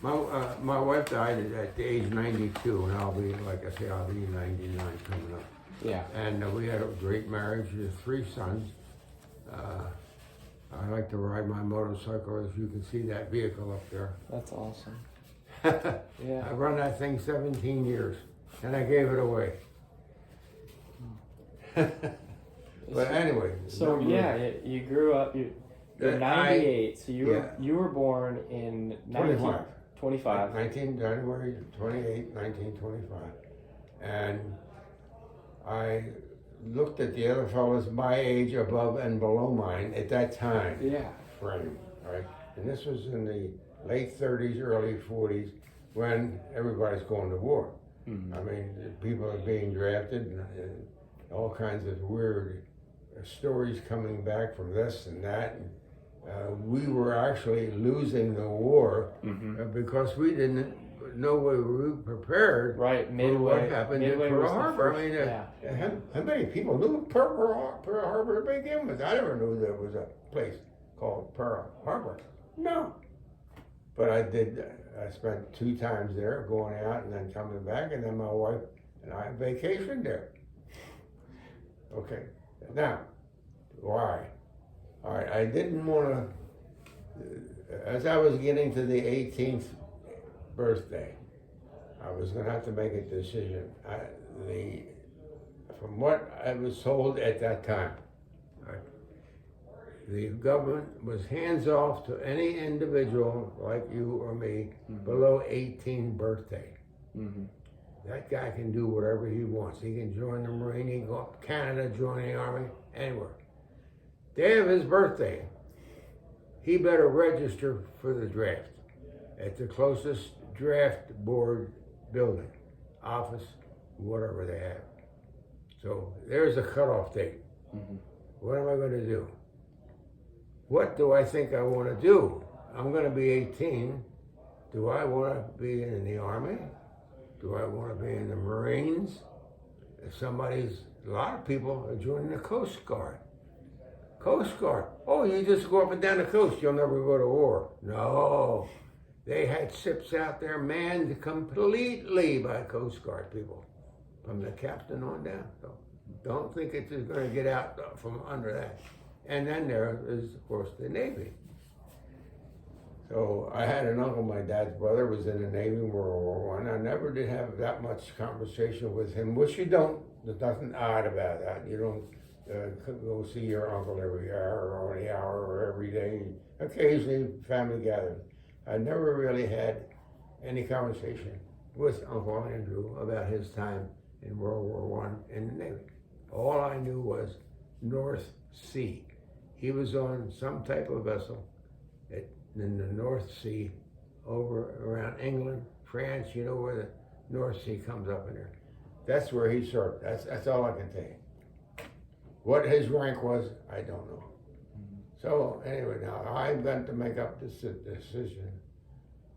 My wife died at the age 92, and I'll be, like I say, I'll be 99 coming up. Yeah. And we had a great marriage with 3 sons. I like to ride my motorcycle, as you can see that vehicle up there. That's awesome. Yeah. I've run that thing 17 years, and I gave it away. But anyway. So yeah, you grew up. You're 98. So you were born in 25. 19 January 28, 1925, and I looked at the other fellows my age, above and below mine at that time. Yeah. Frame, right? And this was in the late 30s, early 40s, when everybody's going to war. Mm-hmm. I mean, people are being drafted, and all kinds of weird stories coming back from this and that. And, we were actually losing the war because we didn't know we were prepared Midway, for what happened in Pearl Harbor. How many people knew Pearl Harbor to begin with? I never knew there was a place called Pearl Harbor. No. But I did. I spent 2 times there, going out and then coming back, and then my wife and I vacationed there. Okay. Now, why? All right, I didn't want to, as I was getting to the 18th birthday, I was going to have to make a decision. From what I was told at that time, the government was hands off to any individual like you or me below 18th birthday. Mm-hmm. That guy can do whatever he wants. He can join the Marine, he can go up to Canada, join the Army, anywhere. Day of his birthday, he better register for the draft at the closest draft board building, office, whatever they have. So there's a cutoff date. Mm-hmm. What am I going to do? What do I think I want to do? I'm going to be 18. Do I want to be in the Army? Do I want to be in the Marines? A lot of people are joining the Coast Guard. Coast Guard. Oh, you just go up and down the coast, you'll never go to war. No. They had ships out there manned completely by Coast Guard people, from the captain on down. So don't think it's just going to get out from under that. And then there is, of course, the Navy. So I had an uncle, my dad's brother, was in the Navy in World War I. I never did have that much conversation with him, which you don't. There's nothing odd about that. You don't go see your uncle every hour or any hour or every day. Occasionally, family gathering. I never really had any conversation with Uncle Andrew about his time in World War I in the Navy. All I knew was North Sea. He was on some type of vessel in the North Sea, over around England, France. You know where the North Sea comes up in there. That's where he served. That's all I can tell you. What his rank was, I don't know. So anyway, now I've got to make up this decision.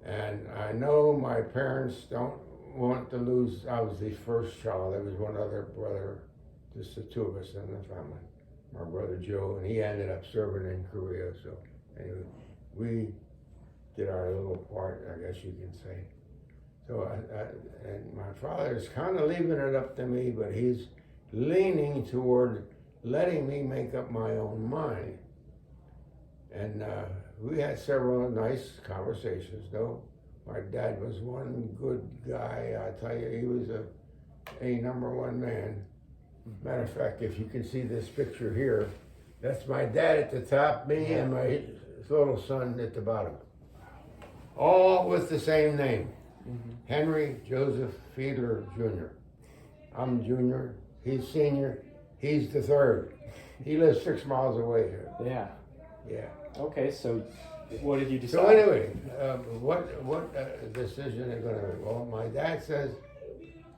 And I know my parents don't want to lose. I was the first child. There was one other brother, just the 2 of us in the family. My brother Joe, and he ended up serving in Korea. So anyway, we did our little part, I guess you can say. So and my father is kind of leaving it up to me, but he's leaning toward letting me make up my own mind. And we had several nice conversations, though. My dad was one good guy. I tell you, he was a #1 man. Matter of fact, if you can see this picture here, that's my dad at the top, me and my little son at the bottom. All with the same name. Mm-hmm. Henry Joseph Fiedler, Jr. I'm junior, he's senior, he's the third. He lives 6 miles away here. Yeah. Yeah. Okay, so what did you decide? So anyway, what decision are going to, well, my dad says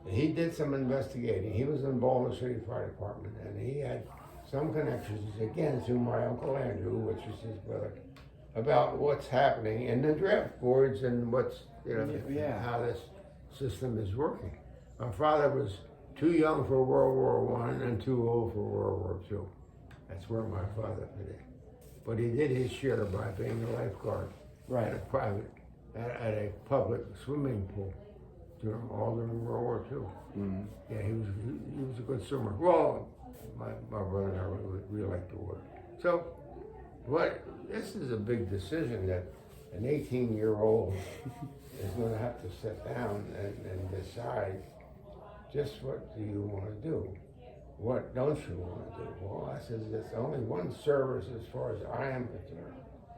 he did some investigating. He was in Baltimore City Fire Department, and he had some connections, again, through my Uncle Andrew, which is his brother, about what's happening in the draft boards and what's, how this system is working. My father was too young for World War I and too old for World War II. That's where my father fit in. But he did his share by being a lifeguard at a private at a public swimming pool all during World War II. Mm. Yeah, he was a good swimmer. Well, my brother and I, we liked the water. So, this is a big decision that an 18-year-old is going to have to sit down and decide just what do you want to do? What don't you want to do? Well, I says there's only one service as far as I am concerned,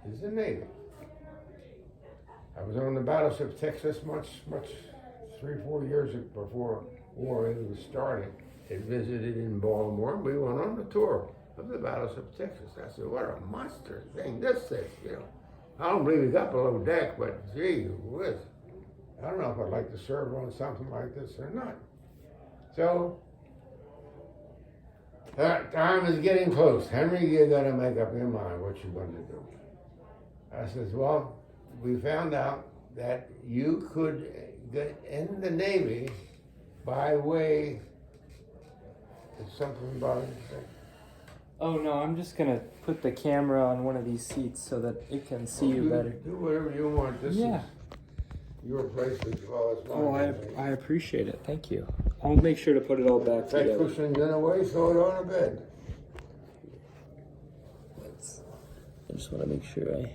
is the Navy. I was on the battleship Texas much 3-4 years before war was started. They visited in Baltimore, and we went on a tour of the battleship Texas. I said, what a monster thing this is, you know. I don't believe we got below deck, but gee whiz. I don't know if I'd like to serve on something like this or not. So, that time is getting close. Henry, you gotta make up your mind what you're gonna do. I says, well, we found out that you could get in the Navy by way of something about it. Oh no, I'm just gonna put the camera on one of these seats so that it can see you better. Do whatever you want. This is your place as well as mine. Oh, I appreciate it. Thank you. I'll make sure to put it all back Take together. cushions in a way, throw it on a bed. I just want to make sure I